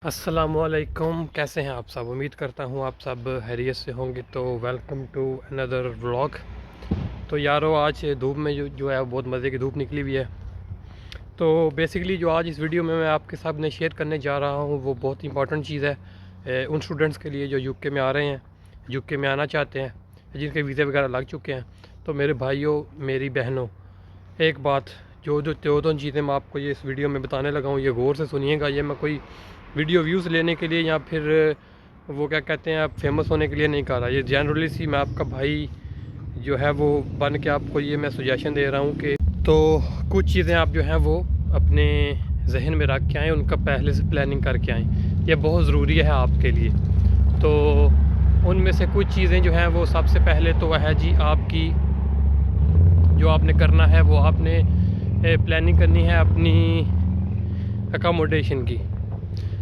अस्सलामुअलैकुम, कैसे हैं आप सब। उम्मीद करता हूँ आप सब खैरियत से होंगे। तो वेलकम टू अनदर व्लॉग। तो यारो आज धूप में जो है बहुत मज़े की धूप निकली हुई है। तो बेसिकली जो आज इस वीडियो में मैं आपके सामने शेयर करने जा रहा हूँ वो बहुत इंपॉर्टेंट चीज़ है उन स्टूडेंट्स के लिए जो यूके में आ रहे हैं, यूके में आना चाहते हैं, जिनके वीज़े वगैरह लग चुके हैं। तो मेरे भाइयों, मेरी बहनों, एक बात, जो दो चीज़ें मैं आपको ये इस वीडियो में बताने लगा हूँ, ये गौर से सुनिएगा। ये मैं कोई वीडियो व्यूज़ लेने के लिए या फिर वो क्या कहते हैं आप फेमस होने के लिए नहीं कर रहा। ये जनरली सी मैं आपका भाई जो है वो बन के आपको ये मैं सुजेशन दे रहा हूँ कि तो कुछ चीज़ें आप जो हैं वो अपने जहन में रख के आएँ, उनका पहले से प्लानिंग करके आएँ। ये बहुत ज़रूरी है आपके लिए। तो उनमें से कुछ चीज़ें जो हैं वो सबसे पहले तो वह है जी आपकी, जो आपने करना है वो आपने प्लानिंग करनी है अपनी अकोमोडेशन की।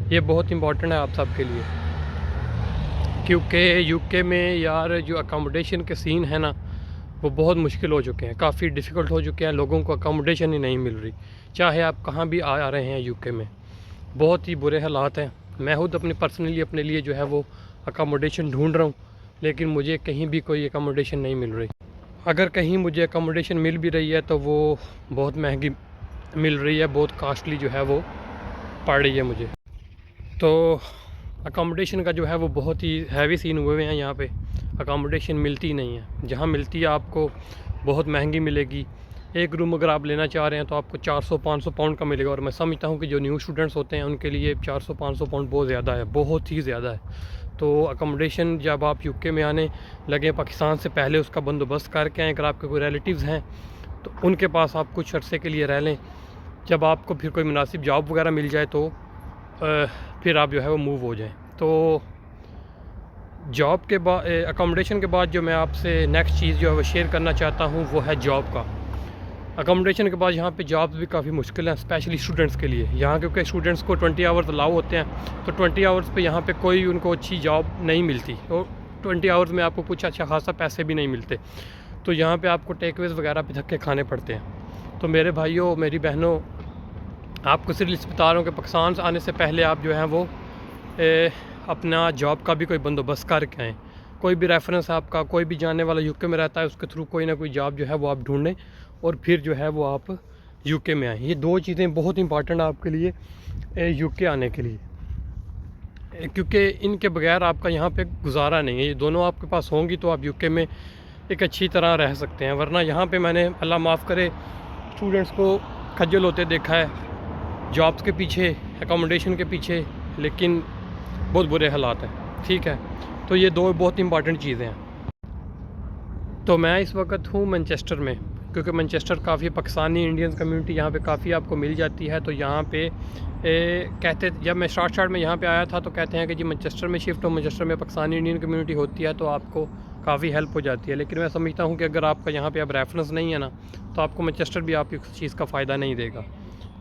ये बहुत इम्पॉर्टेंट है आप सब के लिए, क्योंकि यूके में यार जो अकोमोडेशन के सीन है ना वो बहुत मुश्किल हो चुके हैं, काफ़ी डिफ़िकल्ट हो चुके हैं। लोगों को अकोमोडेशन ही नहीं मिल रही, चाहे आप कहाँ भी आ रहे हैं यूके में। बहुत ही बुरे हालात हैं। मैं खुद अपने पर्सनली अपने लिए जो है वो अकोमोडेशन ढूंढ रहा हूँ, लेकिन मुझे कहीं भी कोई अकोमोडेशन नहीं मिल रही। अगर कहीं मुझे अकोमोडेशन मिल भी रही है तो वो बहुत महंगी मिल रही है, बहुत कॉस्टली जो है वो पड़ रही है मुझे। तो अकोमोडेशन का जो है वो बहुत ही हैवी सीन हुए हुए हैं यहाँ पे। अकोमोडेशन मिलती ही नहीं है, जहाँ मिलती है आपको बहुत महंगी मिलेगी। एक रूम अगर आप लेना चाह रहे हैं तो आपको 400-500 पाउंड का मिलेगा, और मैं समझता हूँ कि जो न्यू स्टूडेंट्स होते हैं उनके लिए 400-500 पाउंड बहुत ज़्यादा है, बहुत ही ज़्यादा है। तो अकोमोडेशन जब आप यूके में आने लगे पाकिस्तान से पहले उसका बंदोबस्त करके आएँ। अगर आपके कोई रिलेटिव्स हैं तो उनके पास आप कुछ अरसे के लिए रह लें। जब आपको फिर कोई मुनासिब जॉब वगैरह मिल जाए तो फिर आप जो है वो मूव हो जाएं। तो जॉब के बाद, अकोमोडेशन के बाद जो मैं आपसे नेक्स्ट चीज़ जो है वो शेयर करना चाहता हूँ वो है जॉब का। अकोमोडेशन के बाद यहाँ पे जॉब्स भी काफ़ी मुश्किल हैं, स्पेशली स्टूडेंट्स के लिए। यहाँ क्योंकि स्टूडेंट्स को 20 आवर्स अलाउ होते हैं, तो 20 आवर्स पे यहाँ पे कोई उनको अच्छी जॉब नहीं मिलती, और 20 आवर्स में आपको कुछ अच्छा खासा पैसे भी नहीं मिलते। तो यहाँ पे आपको टेकवेज़ वगैरह पे धक्के खाने पड़ते हैं। तो मेरे भाइयों, मेरी बहनों, आपको सिर्फ इस बता रहा हूँ कि पाकिस्तान से आने से पहले आप जो है वो अपना जॉब का भी कोई बंदोबस्त करके आएँ। कोई भी रेफरेंस आपका, कोई भी जानने वाला यूके में रहता है, उसके थ्रू कोई ना कोई जॉब जो है वो आप ढूंढें और फिर जो है वो आप यूके में आएँ। ये दो चीज़ें बहुत इंपॉर्टेंट आपके लिए यूके आने के लिए, क्योंकि इनके बगैर आपका यहाँ पे गुजारा नहीं है। ये दोनों आपके पास होंगी तो आप यूके में एक अच्छी तरह रह सकते हैं, वरना यहाँ पे मैंने, अल्लाह माफ़ करे, स्टूडेंट्स को खज्जल होते देखा है जॉब्स के पीछे, अकोमोडेशन के पीछे, लेकिन बहुत बुरे हालात हैं। ठीक है, तो ये दो बहुत इंपॉर्टेंट चीज़ें हैं। तो मैं इस वक्त हूँ मैनचेस्टर में, क्योंकि मैनचेस्टर काफ़ी पाकिस्तानी इंडियन कम्युनिटी यहाँ पे काफ़ी आपको मिल जाती है। तो यहाँ पे कहते, जब मैं स्टार्ट में यहाँ पे आया था तो कहते हैं कि जी मैनचेस्टर में शिफ्ट हो, मैनचेस्टर में पाकिस्तानी इंडियन कम्युनिटी होती है तो आपको काफ़ी हेल्प हो जाती है। लेकिन मैं समझता हूँ कि अगर आपका यहाँ पे अब रेफरेंस नहीं है ना, तो आपको मैनचेस्टर भी आपकी इस चीज़ का फ़ायदा नहीं देगा,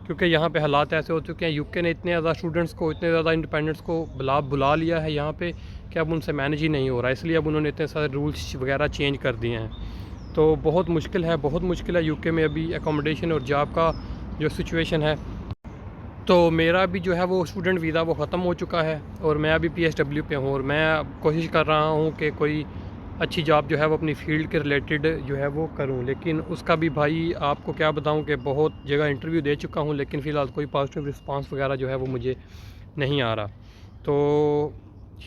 क्योंकि यहाँ पे हालात ऐसे हो चुके हैं। यूके ने इतने ज़्यादा स्टूडेंट्स को, इतने ज़्यादा इंडिपेंडेंट्स को बुला लिया है यहाँ पे कि अब उनसे मैनेज ही नहीं हो रहा है। इसलिए अब उन्होंने इतने सारे रूल्स वगैरह चेंज कर दिए हैं। तो बहुत मुश्किल है, बहुत मुश्किल है यूके में अभी अकोमोडेशन और जॉब का जो सिचुएशन है। तो मेरा भी जो है वो स्टूडेंट वीज़ा वो ख़त्म हो चुका है, और मैं अभी PSW पे हूँ, और मैं कोशिश कर रहा हूँ कि कोई अच्छी जॉब जो है वो अपनी फ़ील्ड के रिलेटेड जो है वो करूँ। लेकिन उसका भी भाई आपको क्या बताऊँ कि बहुत जगह इंटरव्यू दे चुका हूँ, लेकिन फ़िलहाल कोई पॉजिटिव रिस्पांस वगैरह जो है वो मुझे नहीं आ रहा। तो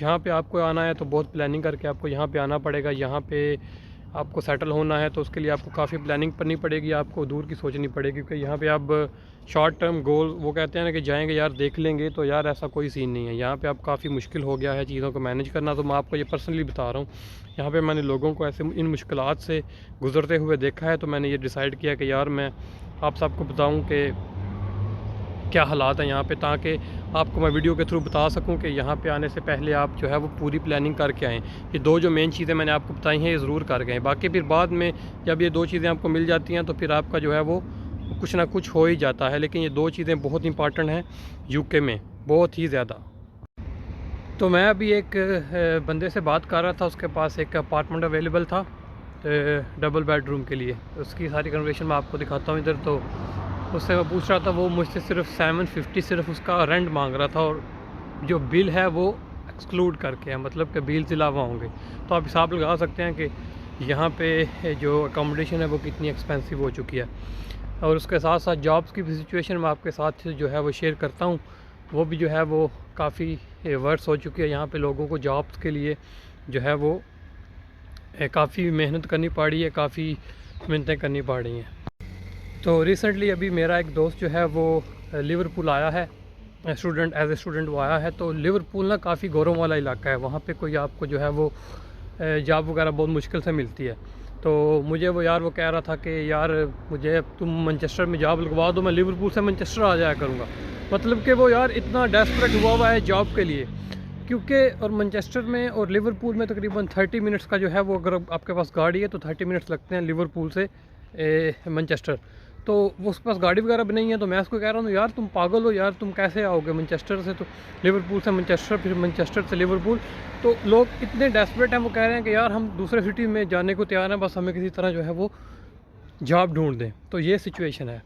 यहाँ पे आपको आना है तो बहुत प्लानिंग करके आपको यहाँ पे आना पड़ेगा। यहाँ पे आपको सेटल होना है तो उसके लिए आपको काफ़ी प्लानिंग करनी पड़ेगी, आपको दूर की सोचनी पड़ेगी, क्योंकि यहाँ पे आप शॉर्ट टर्म गोल, वो कहते हैं ना कि जाएंगे यार देख लेंगे, तो यार ऐसा कोई सीन नहीं है। यहाँ पे आप काफ़ी मुश्किल हो गया है चीज़ों को मैनेज करना। तो मैं आपको ये पर्सनली बता रहा हूँ, यहाँ पे मैंने लोगों को ऐसे इन मुश्किलात से गुज़रते हुए देखा है, तो मैंने ये डिसाइड किया कि यार मैं आप सबको बताऊँ कि क्या हालात हैं यहाँ पे, ताकि आपको मैं वीडियो के थ्रू बता सकूं कि यहाँ पे आने से पहले आप जो है वो पूरी प्लानिंग करके आएँ। ये दो जो मेन चीज़ें मैंने आपको बताई हैं ये ज़रूर कर गए। बाकी फिर बाद में जब ये दो चीज़ें आपको मिल जाती हैं तो फिर आपका जो है वो कुछ ना कुछ हो ही जाता है। लेकिन ये दो चीज़ें बहुत इंपॉर्टेंट हैं यूके में, बहुत ही ज़्यादा। तो मैं अभी एक बंदे से बात कर रहा था, उसके पास एक अपार्टमेंट अवेलेबल था डबल बेडरूम के लिए। उसकी सारी कन्वर्सेशन मैं आपको दिखाता हूँ इधर। तो उससे मैं पूछ रहा था, वो मुझसे सिर्फ 750 सिर्फ उसका रेंट मांग रहा था, और जो बिल है वो एक्सक्लूड करके है, मतलब कि बिल से अलावा होंगे। तो आप हिसाब लगा सकते हैं कि यहाँ पे जो अकोमोडेशन है वो कितनी एक्सपेंसिव हो चुकी है। और उसके साथ साथ जॉब्स की भी सिचुएशन मैं आपके साथ जो है वो शेयर करता हूँ, वो भी जो है वो काफ़ी वर्स हो चुकी है। यहाँ पे लोगों को जॉब्स के लिए जो है वो काफ़ी मेहनत करनी पड़ रही है, काफ़ी मिन्नतें करनी पड़ रही हैं। तो रिसेंटली अभी मेरा एक दोस्त जो है वो लिवरपूल आया है, स्टूडेंट एज ए स्टूडेंट वो आया है। तो लिवरपूल ना काफ़ी गौरव वाला इलाका है, वहाँ पे कोई आपको जो है वो जॉब वगैरह बहुत मुश्किल से मिलती है। तो मुझे वो कह रहा था कि यार मुझे तुम मैनचेस्टर में जॉब लगवा दो, मैं लिवरपूल से मैनचेस्टर आ जाया करूँगा। मतलब कि वो यार इतना डेस्परेट हुआ है जॉब के लिए, क्योंकि और मैनचेस्टर में और लिवरपूल में तकरीबन 30 मिनट्स का जो है वो, अगर आपके पास गाड़ी है तो 30 मिनट्स लगते हैं लिवरपूल से मैनचेस्टर। तो वो उसके पास गाड़ी वगैरह भी नहीं है। तो मैं उसको कह रहा हूँ यार तुम पागल हो यार, तुम कैसे आओगे मैनचेस्टर से, तो लिवरपूल से मैनचेस्टर, फिर मैनचेस्टर से लिवरपूल। तो लोग इतने डेस्परेट हैं, वो कह रहे हैं कि यार हम दूसरे सिटी में जाने को तैयार हैं, बस हमें किसी तरह जो है वो जॉब ढूंढ दें। तो ये सिचुएशन है।